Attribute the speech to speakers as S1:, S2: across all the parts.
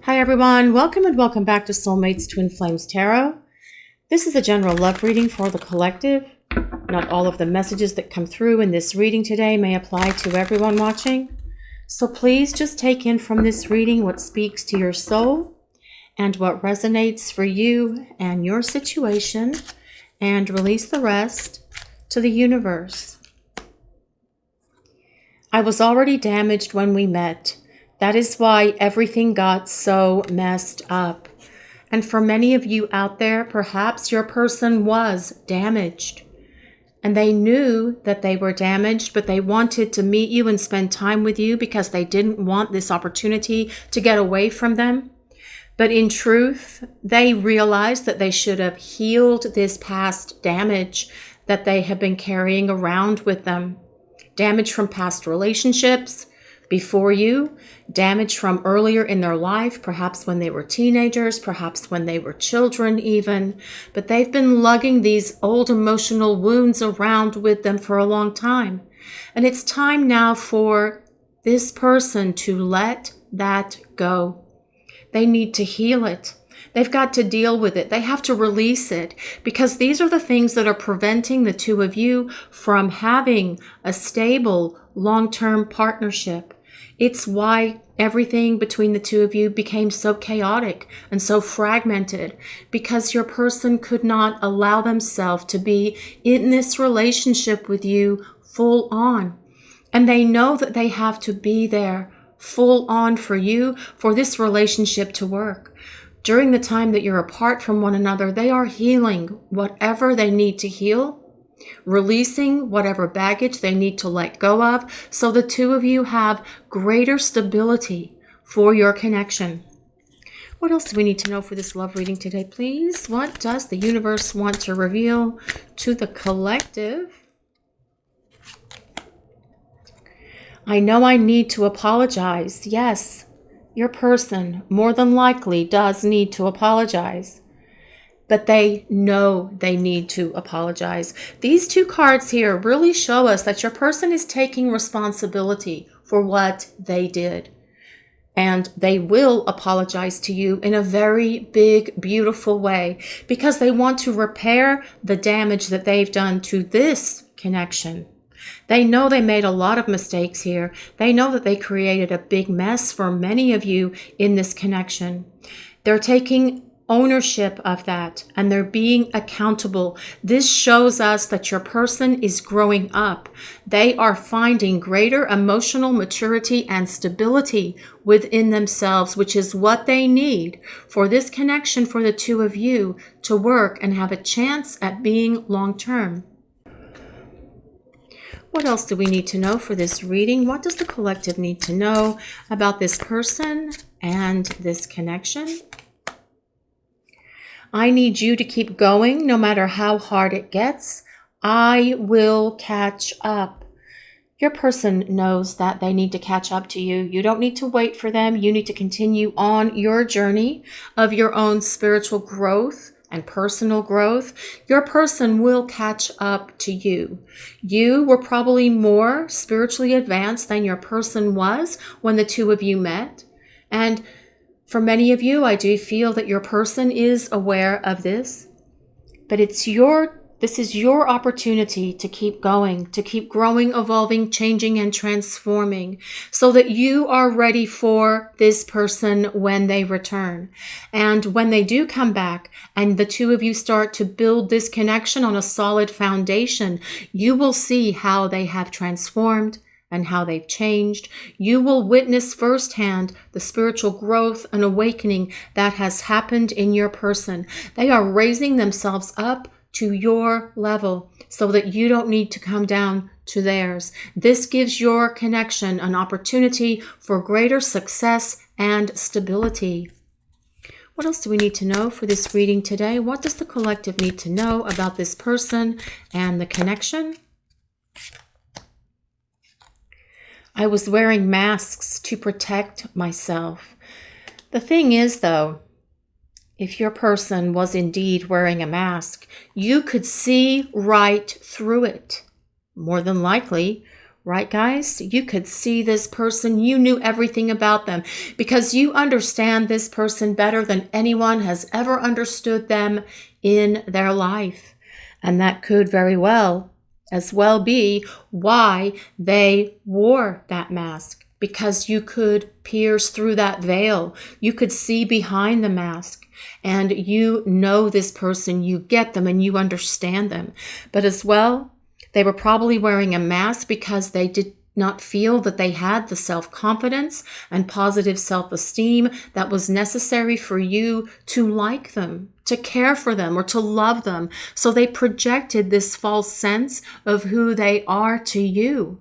S1: Hi everyone, welcome and welcome back to Soulmates Twin Flames Tarot. This is a general love reading for the collective. Not all of the messages that come through in this reading today may apply to everyone watching. So please just take in from this reading what speaks to your soul and what resonates for you and your situation, and release the rest to the universe. I was already damaged when we met. That is why everything got so messed up. And for many of you out there, perhaps your person was damaged. And they knew that they were damaged, but they wanted to meet you and spend time with you because they didn't want this opportunity to get away from them. But in truth, they realized that they should have healed this past damage that they have been carrying around with them. Damage from past relationships before you, damage from earlier in their life, perhaps when they were teenagers, perhaps when they were children even. But they've been lugging these old emotional wounds around with them for a long time. And it's time now for this person to let that go. They need to heal it. They've got to deal with it. They have to release it, because these are the things that are preventing the two of you from having a stable, long-term partnership. It's why everything between the two of you became so chaotic and so fragmented, because your person could not allow themselves to be in this relationship with you full on. And they know that they have to be there full on for you, for this relationship to work. During the time that you're apart from one another, they are healing whatever they need to heal, releasing whatever baggage they need to let go of, so the two of you have greater stability for your connection. What else do we need to know for this love reading today, please? What does the universe want to reveal to the collective? I know I need to apologize. Yes, your person more than likely does need to apologize. But they know they need to apologize. These two cards here really show us that your person is taking responsibility for what they did. And they will apologize to you in a very big, beautiful way, because they want to repair the damage that they've done to this connection. They know they made a lot of mistakes here. They know that they created a big mess for many of you in this connection. They're taking ownership of that, and they're being accountable. This shows us that your person is growing up. They are finding greater emotional maturity and stability within themselves, which is what they need for this connection for the two of you to work and have a chance at being long-term. What else do we need to know for this reading? What does the collective need to know about this person and this connection? I need you to keep going no matter how hard it gets. I will catch up. Your person knows that they need to catch up to you. You don't need to wait for them. You need to continue on your journey of your own spiritual growth and personal growth. Your person will catch up to you. You were probably more spiritually advanced than your person was when the two of you met. And for many of you, I do feel that your person is aware of this. But this is your opportunity to keep going, to keep growing, evolving, changing, and transforming, so that you are ready for this person when they return. And when they do come back and the two of you start to build this connection on a solid foundation, you will see how they have transformed and how they've changed. You will witness firsthand the spiritual growth and awakening that has happened in your person. They are raising themselves up to your level so that you don't need to come down to theirs. This gives your connection an opportunity for greater success and stability. What else do we need to know for this reading today? What does the collective need to know about this person and the connection? I was wearing masks to protect myself. The thing is, though, if your person was indeed wearing a mask, you could see right through it. More than likely, Right, guys? You could see this person. You knew everything about them because you understand this person better than anyone has ever understood them in their life. And that could very well as well be why they wore that mask, because you could pierce through that veil. You could see behind the mask, and you know this person, you get them, and you understand them. But as well, they were probably wearing a mask because they did not feel that they had the self-confidence and positive self-esteem that was necessary for you to like them, to care for them, or to love them. So they projected this false sense of who they are to you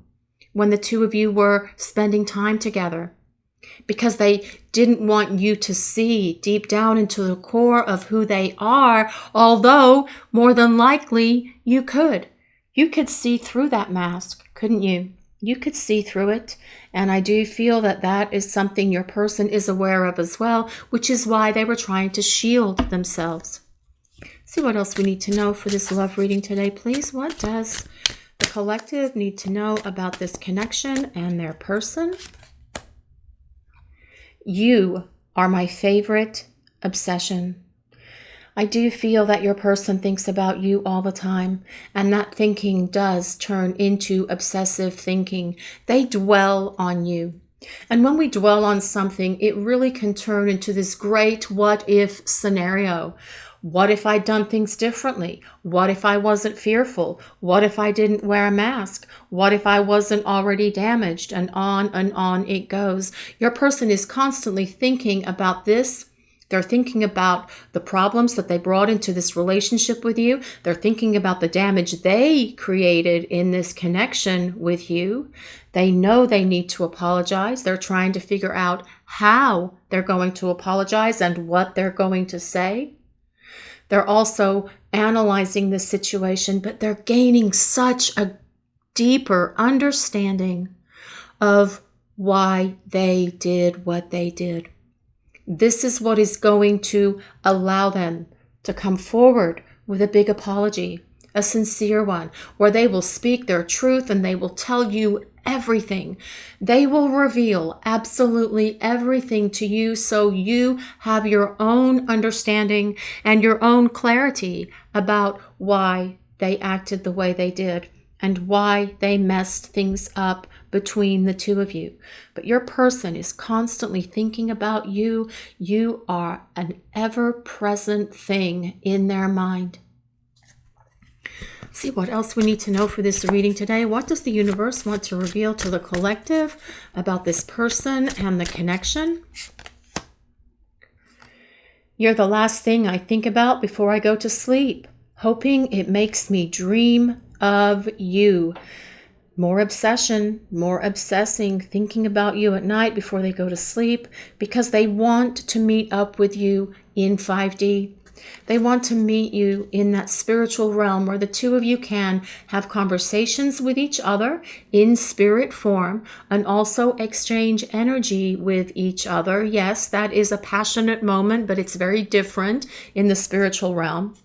S1: when the two of you were spending time together, because they didn't want you to see deep down into the core of who they are, although more than likely you could. You could see through that mask, couldn't you? You could see through it. And I do feel that that is something your person is aware of as well, which is why they were trying to shield themselves. See what else we need to know for this love reading today, please. What does the collective need to know about this connection and their person? You are my favorite obsession. I do feel that your person thinks about you all the time, and that thinking does turn into obsessive thinking. They dwell on you. And when we dwell on something, it really can turn into this great what if scenario. What if I'd done things differently? What if I wasn't fearful? What if I didn't wear a mask? What if I wasn't already damaged? And on it goes. Your person is constantly thinking about this. They're thinking about the problems that they brought into this relationship with you. They're thinking about the damage they created in this connection with you. They know they need to apologize. They're trying to figure out how they're going to apologize and what they're going to say. They're also analyzing the situation, but they're gaining such a deeper understanding of why they did what they did. This is what is going to allow them to come forward with a big apology, a sincere one, where they will speak their truth and they will tell you everything. They will reveal absolutely everything to you so you have your own understanding and your own clarity about why they acted the way they did and why they messed things up between the two of you. But your person is constantly thinking about you. You are an ever-present thing in their mind. See what else we need to know for this reading today. What does the universe want to reveal to the collective about this person and the connection? You're the last thing I think about before I go to sleep, hoping it makes me dream of you. More obsession, more obsessing, thinking about you at night before they go to sleep, because they want to meet up with you in 5D. They want to meet you in that spiritual realm where the two of you can have conversations with each other in spirit form and also exchange energy with each other. Yes, that is a passionate moment, but it's very different in the spiritual realm.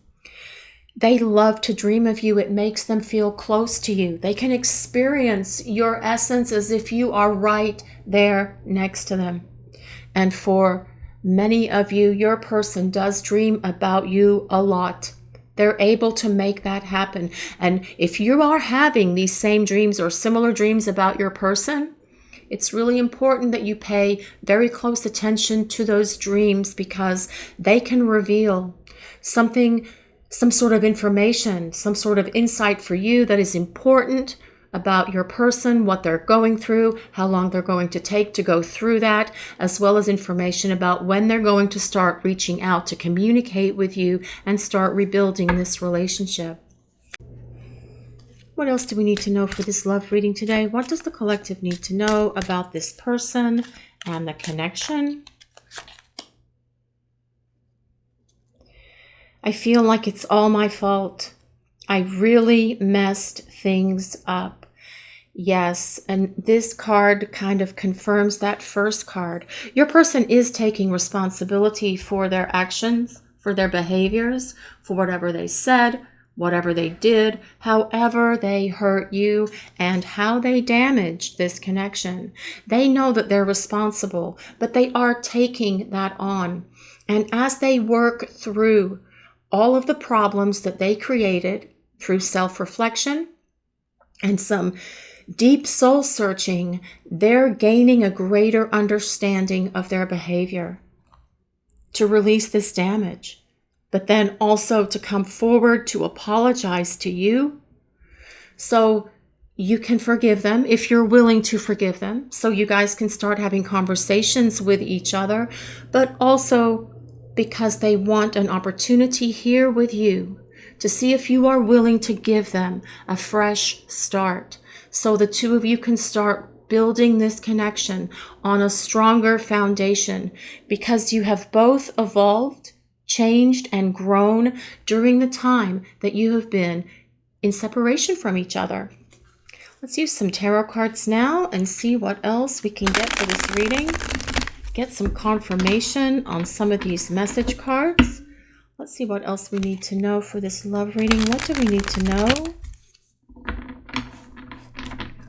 S1: They love to dream of you. It makes them feel close to you. They can experience your essence as if you are right there next to them. And for many of you, your person does dream about you a lot. They're able to make that happen. And if you are having these same dreams or similar dreams about your person, it's really important that you pay very close attention to those dreams, because they can reveal something, some sort of information, some sort of insight for you that is important about your person, what they're going through, how long they're going to take to go through that, as well as information about when they're going to start reaching out to communicate with you and start rebuilding this relationship. What else do we need to know for this love reading today? What does the collective need to know about this person and the connection? I feel like it's all my fault. I really messed things up. Yes, and this card kind of confirms that first card. Your person is taking responsibility for their actions, for their behaviors, for whatever they said, whatever they did, however they hurt you, and how they damaged this connection. They know that they're responsible, but they are taking that on. And as they work through all of the problems that they created through self-reflection and some deep soul searching, they're gaining a greater understanding of their behavior to release this damage, but then also to come forward to apologize to you so you can forgive them if you're willing to forgive them, so you guys can start having conversations with each other, but also because they want an opportunity here with you to see if you are willing to give them a fresh start, so the two of you can start building this connection on a stronger foundation, because you have both evolved, changed, and grown during the time that you have been in separation from each other. Let's use some tarot cards now and see what else we can get for this reading. Get some confirmation on some of these message cards. Let's see what else we need to know for this love reading. What do we need to know?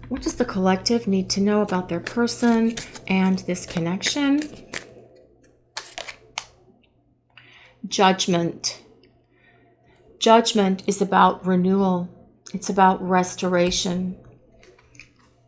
S1: What does the collective need to know about their person and this connection? Judgment. Judgment is about renewal. It's about restoration.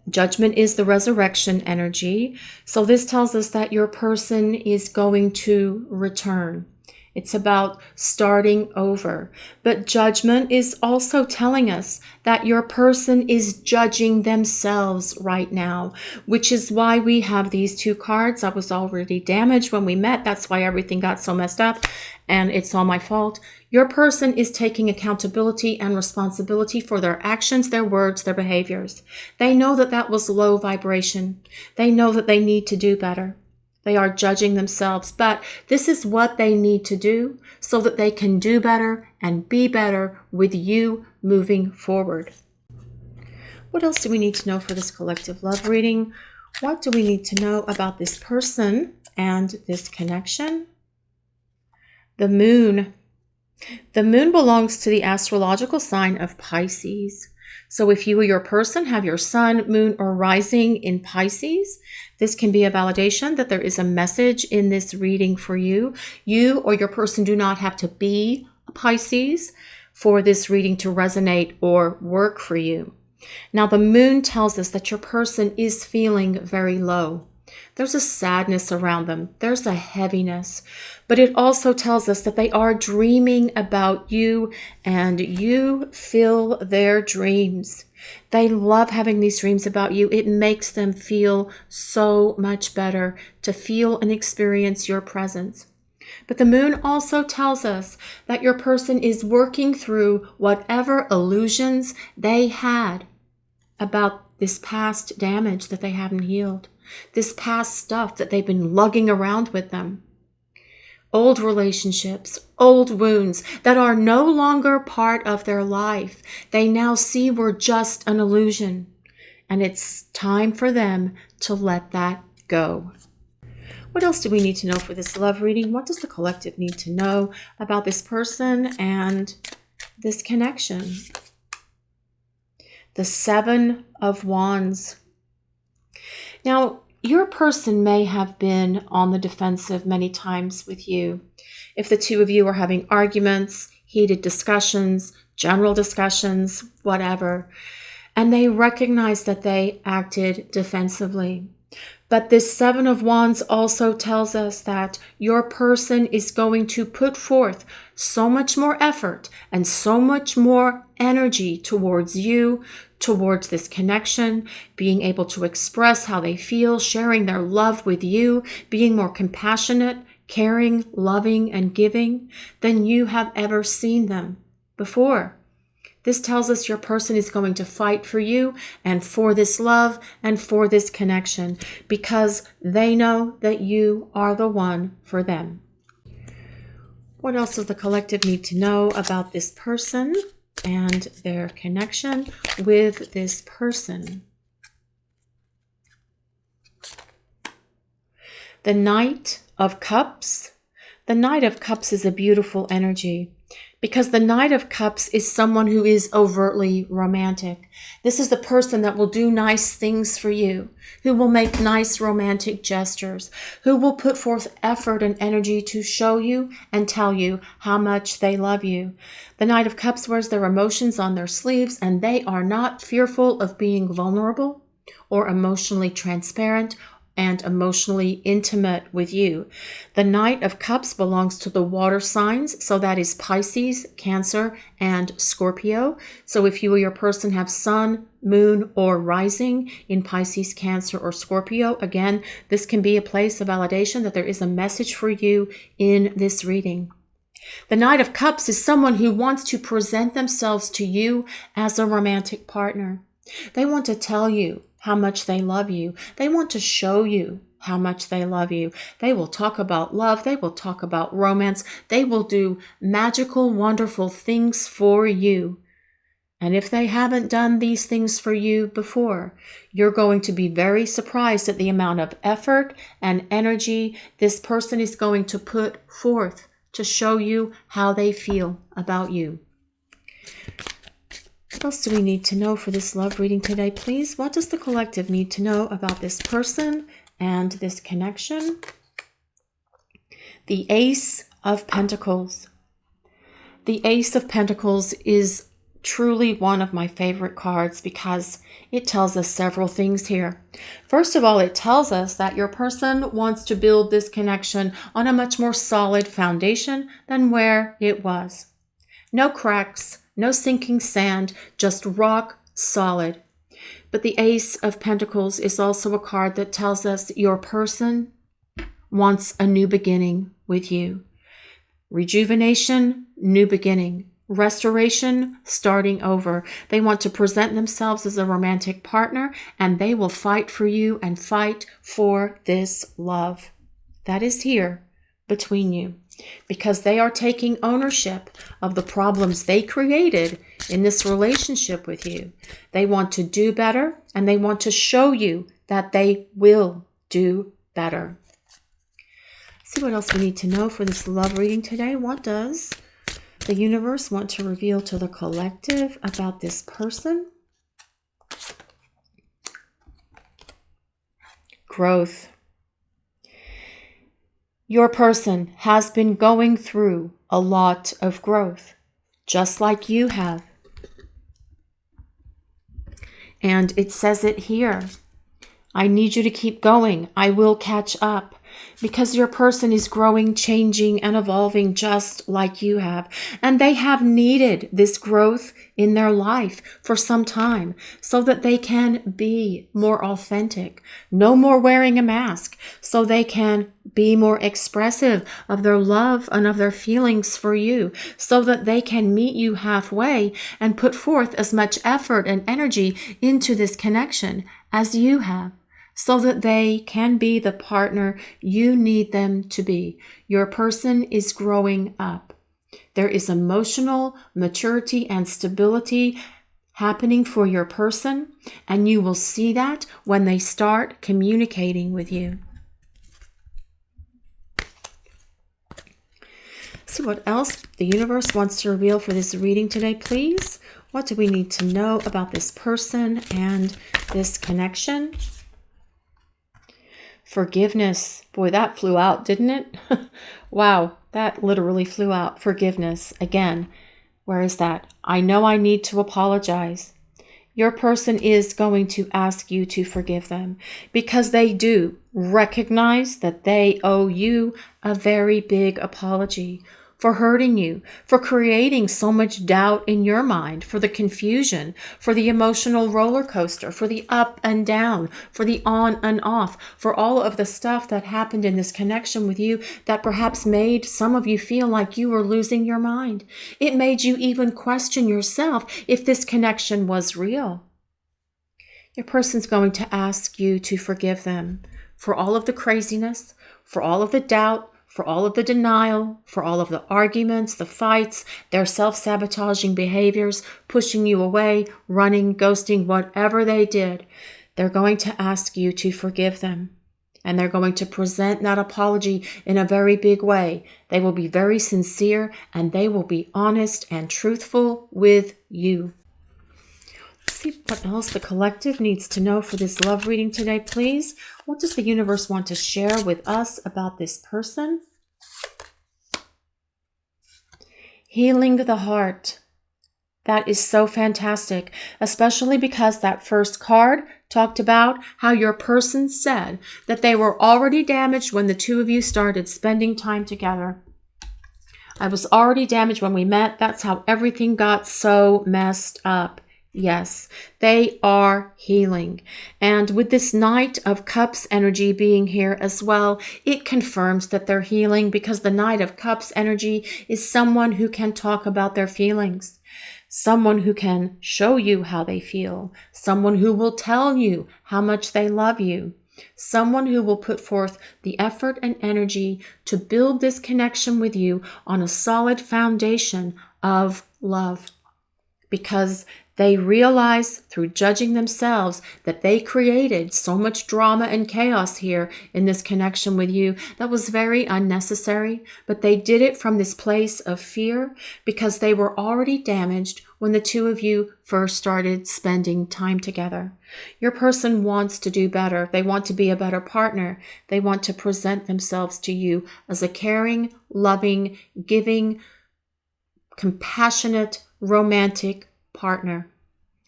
S1: Judgment is the resurrection energy. So this tells us that your person is going to return. It's about starting over. But judgment is also telling us that your person is judging themselves right now, which is why we have these two cards. I was already damaged when we met. That's why everything got so messed up, and it's all my fault. Your person is taking accountability and responsibility for their actions, their words, their behaviors. They know that that was low vibration. They know that they need to do better. They are judging themselves, but this is what they need to do so that they can do better and be better with you moving forward. What else do we need to know for this collective love reading? What do we need to know about this person and this connection? The moon. The moon belongs to the astrological sign of Pisces. So if you or your person have your sun, moon, or rising in Pisces, this can be a validation that there is a message in this reading for you. You or your person do not have to be a Pisces for this reading to resonate or work for you. Now, the moon tells us that your person is feeling very low. There's a sadness around them. There's a heaviness. But it also tells us that they are dreaming about you, and you fill their dreams. They love having these dreams about you. It makes them feel so much better to feel and experience your presence. But the moon also tells us that your person is working through whatever illusions they had about this past damage that they haven't healed. This past stuff that they've been lugging around with them. Old relationships, old wounds that are no longer part of their life. They now see were just an illusion. And it's time for them to let that go. What else do we need to know for this love reading? What does the collective need to know about this person and this connection? The Seven of Wands. Now, your person may have been on the defensive many times with you. If the two of you are having arguments, heated discussions, general discussions, whatever, and they recognize that they acted defensively. But this Seven of Wands also tells us that your person is going to put forth so much more effort and so much more energy towards you, towards this connection, being able to express how they feel, sharing their love with you, being more compassionate, caring, loving, and giving than you have ever seen them before. This tells us your person is going to fight for you and for this love and for this connection because they know that you are the one for them. What else does the collective need to know about this person and their connection with this person? The Knight of Cups. The Knight of Cups is a beautiful energy. Because the Knight of Cups is someone who is overtly romantic. This is the person that will do nice things for you, who will make nice romantic gestures, who will put forth effort and energy to show you and tell you how much they love you. The Knight of Cups wears their emotions on their sleeves, and they are not fearful of being vulnerable or emotionally transparent and emotionally intimate with you. The Knight of Cups belongs to the water signs, so that is Pisces, Cancer, and Scorpio. So if you or your person have sun, moon, or rising in Pisces, Cancer, or Scorpio, again, this can be a place of validation that there is a message for you in this reading. The Knight of Cups is someone who wants to present themselves to you as a romantic partner. They want to tell you how much they love you. They want to show you how much they love you. They will talk about love. They will talk about romance. They will do magical, wonderful things for you. And if they haven't done these things for you before, you're going to be very surprised at the amount of effort and energy this person is going to put forth to show you how they feel about you. What else do we need to know for this love reading today, please? What does the collective need to know about this person and this connection? The Ace of Pentacles. The Ace of Pentacles is truly one of my favorite cards because it tells us several things here. First of all, it tells us that your person wants to build this connection on a much more solid foundation than where it was. No cracks, no sinking sand, just rock solid. But the Ace of Pentacles is also a card that tells us your person wants a new beginning with you. Rejuvenation, new beginning. Restoration, starting over. They want to present themselves as a romantic partner, and they will fight for you and fight for this love that is here between you, because they are taking ownership of the problems they created in this relationship with you. They want to do better, and they want to show you that they will do better. See what else we need to know for this love reading today. What does the universe want to reveal to the collective about this person? Growth. Your person has been going through a lot of growth, just like you have. And it says it here. I need you to keep going. I will catch up. Because your person is growing, changing, and evolving just like you have. And they have needed this growth in their life for some time so that they can be more authentic. No more wearing a mask, so they can be more expressive of their love and of their feelings for you, so that they can meet you halfway and put forth as much effort and energy into this connection as you have, so that they can be the partner you need them to be. Your person is growing up. There is emotional maturity and stability happening for your person, and you will see that when they start communicating with you. So what else the universe wants to reveal for this reading today, please? What do we need to know about this person and this connection? Forgiveness. Boy, that flew out, didn't it? Wow, that literally flew out. Forgiveness. Again, where is that? I know I need to apologize. Your person is going to ask you to forgive them because they do recognize that they owe you a very big apology for hurting you, for creating so much doubt in your mind, for the confusion, for the emotional roller coaster, for the up and down, for the on and off, for all of the stuff that happened in this connection with you that perhaps made some of you feel like you were losing your mind. It made you even question yourself if this connection was real. Your person's going to ask you to forgive them for all of the craziness, for all of the doubt, for all of the denial, for all of the arguments, the fights, their self-sabotaging behaviors, pushing you away, running, ghosting, whatever they did. They're going to ask you to forgive them. And they're going to present that apology in a very big way. They will be very sincere and they will be honest and truthful with you. Let's see what else the collective needs to know for this love reading today, please. What does the universe want to share with us about this person? Healing the heart. That is so fantastic, especially because that first card talked about how your person said that they were already damaged when the two of you started spending time together. I was already damaged when we met. That's how everything got so messed up. Yes, they are healing. And with this Knight of Cups energy being here as well, it confirms that they're healing, because the Knight of Cups energy is someone who can talk about their feelings. Someone who can show you how they feel. Someone who will tell you how much they love you. Someone who will put forth the effort and energy to build this connection with you on a solid foundation of love. Because they realize through judging themselves that they created so much drama and chaos here in this connection with you that was very unnecessary. But they did it from this place of fear because they were already damaged when the two of you first started spending time together. Your person wants to do better. They want to be a better partner. They want to present themselves to you as a caring, loving, giving, compassionate, romantic partner.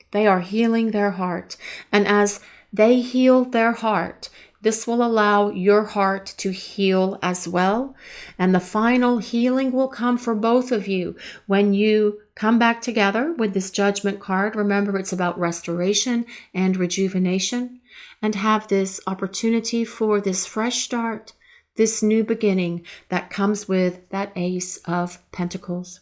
S1: They are healing their heart. And as they heal their heart, this will allow your heart to heal as well. And the final healing will come for both of you when you come back together with this Judgment card. Remember, it's about restoration and rejuvenation, and have this opportunity for this fresh start, this new beginning that comes with that Ace of Pentacles.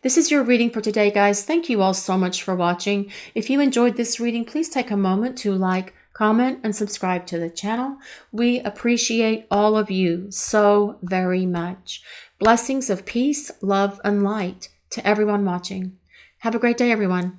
S1: This is your reading for today, guys. Thank you all so much for watching. If you enjoyed this reading, please take a moment to like, comment, and subscribe to the channel. We appreciate all of you so very much. Blessings of peace, love, and light to everyone watching. Have a great day, everyone.